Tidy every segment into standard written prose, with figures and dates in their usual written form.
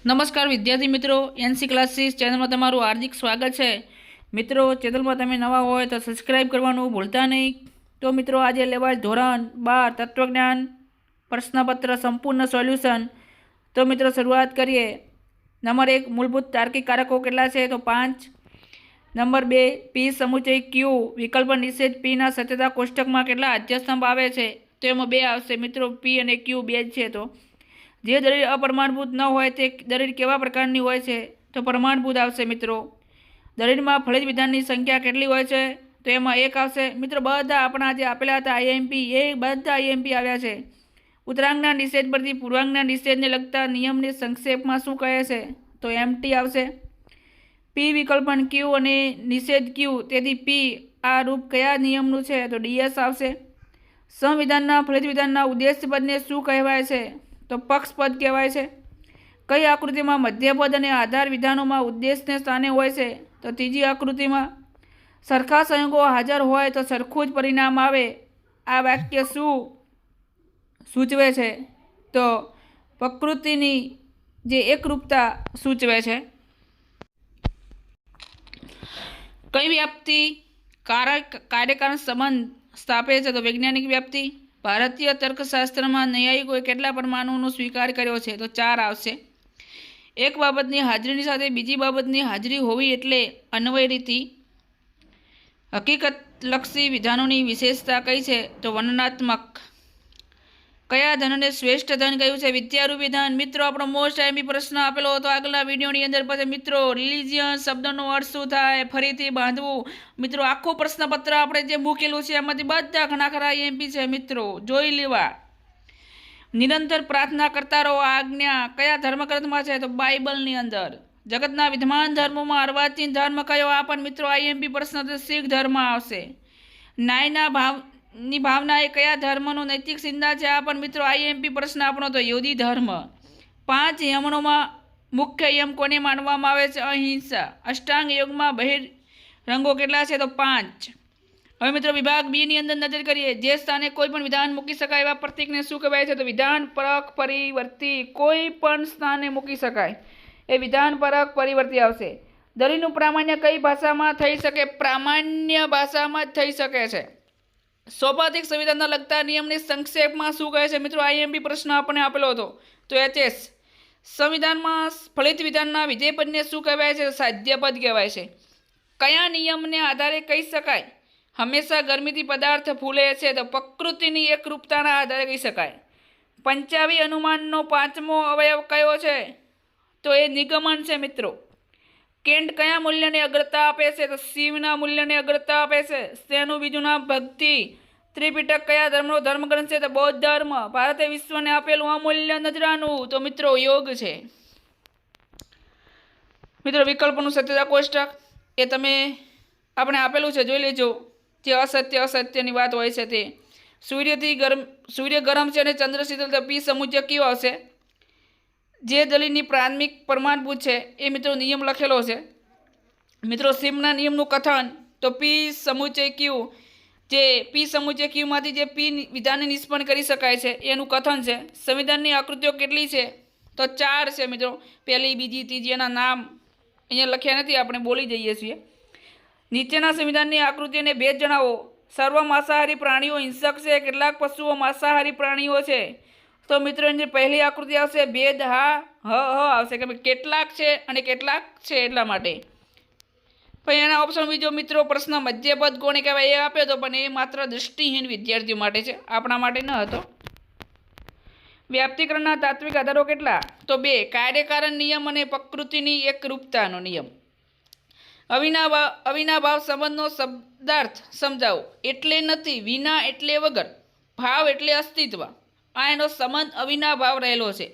નમસ્કાર વિદ્યાર્થી મિત્રો, એનસી ક્લાસીસ ચેનલમાં તમારું હાર્દિક સ્વાગત છે। મિત્રો, ચેનલમાં તમે નવા હોય તો સબસ્ક્રાઇબ કરવાનું ભૂલતા નહીં। તો મિત્રો, આજે લેવાય ધોરણ 12 તત્વજ્ઞાન પ્રશ્નપત્ર સંપૂર્ણ સોલ્યુશન। તો મિત્રો, શરૂઆત કરીએ। નંબર 1, મૂળભૂત તાર્કિક કારકો કેટલા છે? તો 5। નંબર 2, પી સમુચય ક્યુ વિકલ્પ નિષેધ પી ના સત્યતા કોષ્ટકમાં કેટલા અધ્યસ્તંભ આવે છે? તો એમાં 2 આવશે મિત્રો, પી અને ક્યુ 2 જ છે। તો જે દલીલ અપ્રમાણભૂત ન હોય તે દલીલ કેવા પ્રકારની હોય છે? તો પ્રમાણભૂત આવશે મિત્રો। દલીલમાં ફલિત વિધાનની સંખ્યા કેટલી હોય છે? તો એમાં 1 આવશે મિત્રો। બધા આપણા જે આપેલા હતા આઈએમપી, એ બધા આઈએમપી આવ્યા છે। ઉત્તરાંગના નિષેધ પરથી પૂર્વાંગના નિષેધને લગતા નિયમને સંક્ષેપમાં શું કહે છે? તો એમટી આવશે। પી વિકલ્પન ક્યુ અને નિષેધ ક્યુ, તેથી પી આ રૂપ કયા નિયમનું છે? તો ડીએસ આવશે। સંવિધાનના ફલિત વિધાનના ઉદ્દેશ્ય પદને શું કહેવાય છે? તો પક્ષપદ કહેવાય છે। કઈ આકૃતિમાં મધ્યપદ અને આધાર વિધાનોમાં ઉદ્દેશને સ્થાને હોય છે? તો ત્રીજી આકૃતિમાં। સરખા સંયોગો હાજર હોય તો સરખું જ પરિણામ આવે, આ વાક્ય શું સૂચવે છે? તો પ્રકૃતિની જે એકરૂપતા સૂચવે છે। કઈ વ્યાપ્તિ કાર્યકારણ સંબંધ સ્થાપે છે? તો વૈજ્ઞાનિક વ્યાપ્તિ। ભારતીય તર્કશાસ્ત્રમાં ન્યાયિકોએ કેટલા પ્રમાણોનો સ્વીકાર કર્યો છે? તો 4 આવશે। એક બાબતની હાજરીની સાથે બીજી બાબતની હાજરી હોવી એટલે અન્વય રીતિ। હકીકતલક્ષી વિધાનોની વિશેષતા કઈ છે? તો વર્ણનાત્મક। કયા ધનને શ્રેષ્ઠ ધન કહ્યું છે? વિદ્યારૂપી ધન। મિત્રો, આપણો મોસ્ટ આઈએમપી પ્રશ્ન આપેલો હતો આગળના વિડીયોની અંદર। પછી મિત્રો, રિલિજિયન શબ્દનો અર્થ શું થાય? ફરીથી બાંધવું। મિત્રો, આખું પ્રશ્નપત્ર આપણે જે મૂકેલું છે એમાંથી બધા ઘણા ખરા આઈએમપી છે મિત્રો, જોઈ લેવા। નિરંતર પ્રાર્થના કરતા રહો આજ્ઞા કયા ધર્મગ્રંથમાં છે? તો બાઇબલની અંદર। જગતના વિદ્યમાન ધર્મોમાં અર્વાચીન ધર્મ કયો? આ પણ મિત્રો આઈએમપી પ્રશ્ન તો શીખ ધર્મ આવશે। ન્યાયના ભાવના એ કયા ધર્મનો નૈતિક સિદ્ધાંત છે? આ પણ મિત્રો આઈએમપી પ્રશ્ન આપણો તો યહૂદી ધર્મ। 5 યમનોમાં મુખ્ય યમ કોને માનવામાં આવે છે? અહિંસા। અષ્ટાંગ યોગમાં બહિરંગો કેટલા છે? તો 5। હવે મિત્રો, વિભાગ બી ની અંદર નજર કરીએ। જે સ્થાને કોઈ પણ વિધાન મૂકી શકાય એવા પ્રતીકને શું કહેવાય છે? તો વિધાન પરક પરિવર્તી। કોઈ પણ સ્થાને મૂકી શકાય એ વિધાન પરક પરિવર્તી આવશે। દલીલનું પ્રામાણ્ય કઈ ભાષામાં થઈ શકે? પ્રામાણ્ય ભાષામાં જ થઈ શકે છે। સૌપાધિક સંવિધાનના લગતા નિયમને સંક્ષેપમાં શું કહે છે? મિત્રો, આઈએમપી પ્રશ્ન આપણે આપેલો હતો તો એચએસ। સંવિધાનમાં ફલિત વિધાનના વિધેયપદને શું કહેવાય છે? સાધ્યપદ કહેવાય છે। કયા નિયમને આધારે કહી શકાય હંમેશા ગરમીથી પદાર્થ ફૂલે છે? તો પ્રકૃતિની એકરૂપતાના આધારે કહી શકાય। પંચાવી અનુમાનનો 5મો અવયવ કયો છે? તો એ નિગમન છે મિત્રો। કેન્ટ કયા મૂલ્યને અગ્રતા આપે છે? તો શિવના મૂલ્યને અગ્રતા આપે છે। તેનું બીજું નામ ભક્તિ। ત્રિપિટક કયા ધર્મનો ધર્મગ્રંથ છે? તો બૌદ્ધ ધર્મ। ભારતે વિશ્વને આપેલું અમૂલ્ય નજરાનું તો મિત્રો યોગ છે। મિત્રો, વિકલ્પનું સત્યતા કોષ્ટક એ તમે આપણે આપેલું છે, જોઈ લેજો। જે અસત્યની વાત હોય છે તે। સૂર્ય ગરમ છે અને ચંદ્ર શીતળ, તો પી સમુચ્ચય કયો આવશે? જે દલીલની પ્રાથમિક પ્રમાણભૂત છે એ મિત્રો નિયમ લખેલો છે મિત્રો। સિમના નિયમનું કથન તો પી સમુચ્ચય ક્યુ। જે પી સમુચ્ચય ક્યુમાંથી જે પી વિધાનને નિષ્પન્ન કરી શકાય છે એનું કથન છે। સંવિધાનની આકૃતિઓ કેટલી છે? તો 4 છે મિત્રો। પહેલી, બીજી, ત્રીજી, એના નામ અહીંયા લખ્યા નથી, આપણે બોલી જઈએ છીએ। નીચેના સંવિધાનની આકૃતિઓને ભેદ જણાવો। સર્વ માંસાહારી પ્રાણીઓ હિંસક છે, કેટલાક પશુઓ માંસાહારી પ્રાણીઓ છે। તો મિત્રો, એની પહેલી આકૃતિ આવશે ભેદ, હા હ આવશે કે કેટલાક છે અને કેટલાક છે એટલા માટે। પછી એના ઓપ્શન બીજો મિત્રો, પ્રશ્ન મધ્યપદ કોને કહેવાય એ આપ્યો હતો, પણ એ માત્ર દૃષ્ટિહીન વિદ્યાર્થીઓ માટે છે, આપણા માટે ન હતો। વ્યાપ્તિકરણના તાત્વિક આધારો કેટલા? તો 2, કાર્યકારણ નિયમ અને પ્રકૃતિની એકરૂપતાનો નિયમ। અવિનાભાવ સંબંધનો શબ્દાર્થ સમજાવો। એટલે નથી, વિના એટલે વગર, ભાવ એટલે અસ્તિત્વ, આ એનો સંબંધ અવિનાભાવ રહેલો છે।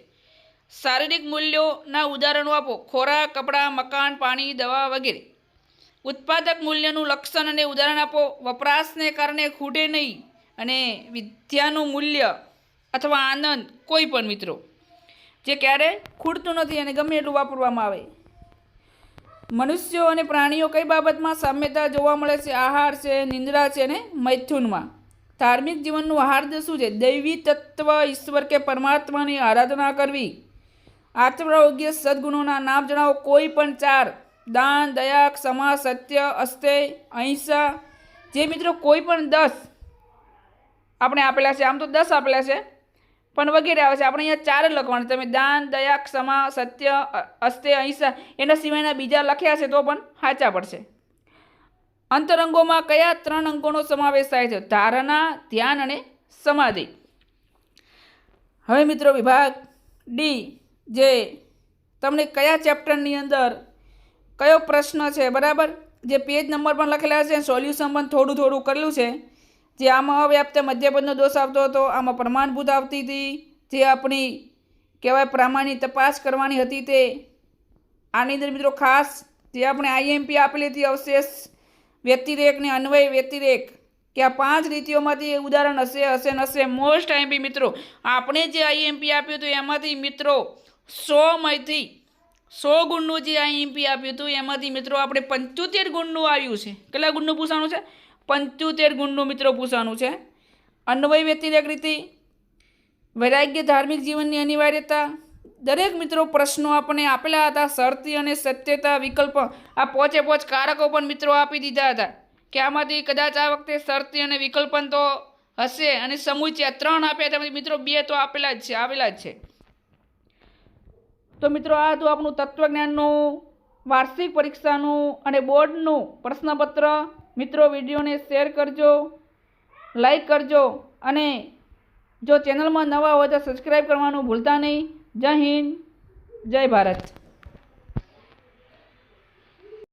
શારીરિક મૂલ્યોના ઉદાહરણો આપો। ખોરાક, કપડાં, મકાન, પાણી, દવા વગેરે। ઉત્પાદક મૂલ્યનું લક્ષણ અને ઉદાહરણ આપો। વપરાશને કારણે ખૂટે નહીં અને વિદ્યાનું મૂલ્ય અથવા આનંદ કોઈ પણ મિત્રો જે ક્યારે ખૂટતું નથી અને ગમે એટલું વાપરવામાં આવે। મનુષ્યો અને પ્રાણીઓ કઈ બાબતમાં સામ્યતા જોવા મળે છે? આહાર છે, નિંદ્રા છે અને મૈથુનમાં। ધાર્મિક જીવનનું આહાર્દ શું છે? દૈવી તત્વ, ઈશ્વર કે પરમાત્માની આરાધના કરવી। આત્મયોગ્ય સદગુણોના નામ જણાવો. કોઈ પણ 4. દાન, દયા, ક્ષમા, સત્ય, અસ્તેય, અહિંસા. જે મિત્રો કોઈ પણ 10 આપણે આપેલા છે. આમ તો 10 આપેલા છે પણ વગેરે આવે છે. આપણે અહીંયા 4 જ લખવાના. તમે દાન, દયા, ક્ષમા, સત્ય, અસ્તેય, અહિંસા એના સિવાયના બીજા લખ્યા છે તો પણ સાચા પડશે. અંતરંગોમાં કયા 3 અંગોનો સમાવેશ થાય છે? ધારણા, ધ્યાન અને સમાધિ. હવે મિત્રો વિભાગ ડી, જે તમને કયા ચેપ્ટરની અંદર કયો પ્રશ્ન છે, બરાબર, જે પેજ નંબર પણ લખેલા છે, સોલ્યુશન પણ થોડું થોડું કરેલું છે. જે આમાં અવ્યાપ્ત મધ્યપદનો દોષ આવતો હતો, આમાં પ્રમાણભૂત આવતી હતી, જે આપણી કહેવાય પ્રમાણની તપાસ કરવાની હતી તે. આની અંદર મિત્રો ખાસ જે આપણે આઈએમપી આપેલી હતી, અવશેષ વ્યતિરેક ને અન્વય વ્યતિરેક, કે આ 5 રીતિઓમાંથી ઉદાહરણ હશે. મોસ્ટ આઈએમપી મિત્રો આપણે જે આઈએમપી આપ્યું હતું એમાંથી મિત્રો 100માંથી 100 ગુણનું જે આઈએમપી આપ્યું હતું એમાંથી મિત્રો આપણે 75 ગુણનું આવ્યું છે. કેટલા ગુણનું પૂછવાનું છે? 75 ગુણનું મિત્રો પૂછવાનું છે. અન્વય વ્યતિરેક રીતિ, વૈરાગ્ય, ધાર્મિક જીવનની અનિવાર્યતા, દરેક મિત્રો પ્રશ્નો આપણે આપેલા હતા. શરતી અને સત્યતા, વિકલ્પ, આ 5 કારકો પણ મિત્રો આપી દીધા હતા કે આમાંથી કદાચ આ વખતે શરતી અને વિકલ્પન તો હશે, અને સમુચય 3 આપ્યા હતા મિત્રો, 2 તો આવેલા જ છે. તો મિત્રો આ હતું આપણું તત્વજ્ઞાનનું વાર્ષિક પરીક્ષાનું અને બોર્ડનું પ્રશ્નપત્ર. મિત્રો વિડીયોને શેર કરજો, લાઈક કરજો, અને જો ચેનલમાં નવા હોય તો સબસ્ક્રાઈબ કરવાનું ભૂલતા નહીં. જય હિન્દ, જય ભારત.